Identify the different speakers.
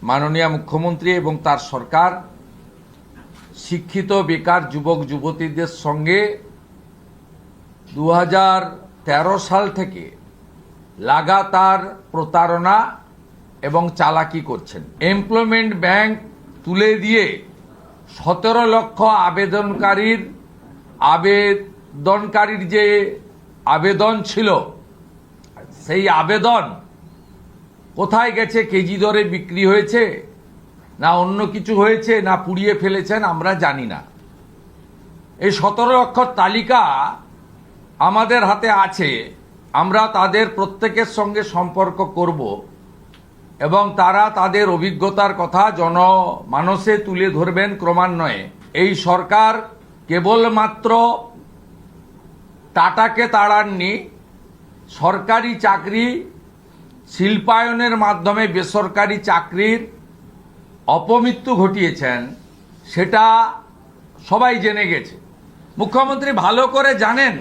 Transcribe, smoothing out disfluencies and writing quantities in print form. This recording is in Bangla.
Speaker 1: মাননীয় মুখ্যমন্ত্রী এবং তার সরকার শিক্ষিত বেকার যুবক যুবতীদের সঙ্গে 2013 সাল থেকে লাগাতার প্রতারণা এবং চালাকি করছেন। এমপ্লয়মেন্ট ব্যাংক তুলে দিয়ে 17 লক্ষ আবেদনকারীর যে আবেদন ছিল, সেই আবেদন কোথায় গেছে? কেজি দরে বিক্রি হয়েছে, না অন্য কিছু হয়েছে, না পুড়িয়ে ফেলেছেন, আমরা জানি না। এই 17 লক্ষ তালিকা আমাদের হাতে আছে। আমরা তাদের প্রত্যেকের সঙ্গে সম্পর্ক করব এবং তারা তাদের অভিজ্ঞতার কথা জনমানসে তুলে ধরবেন ক্রমান্বয়ে। এই সরকার কেবলমাত্র টাটাকে তাড়াননি, সরকারি চাকরি শিল্পায়নের মাধ্যমে বেসরকারি চাকরির অপমৃত্যু ঘটিয়েছেন, সেটা সবাই জেনে গেছে। মুখ্যমন্ত্রী ভালো করে জানেন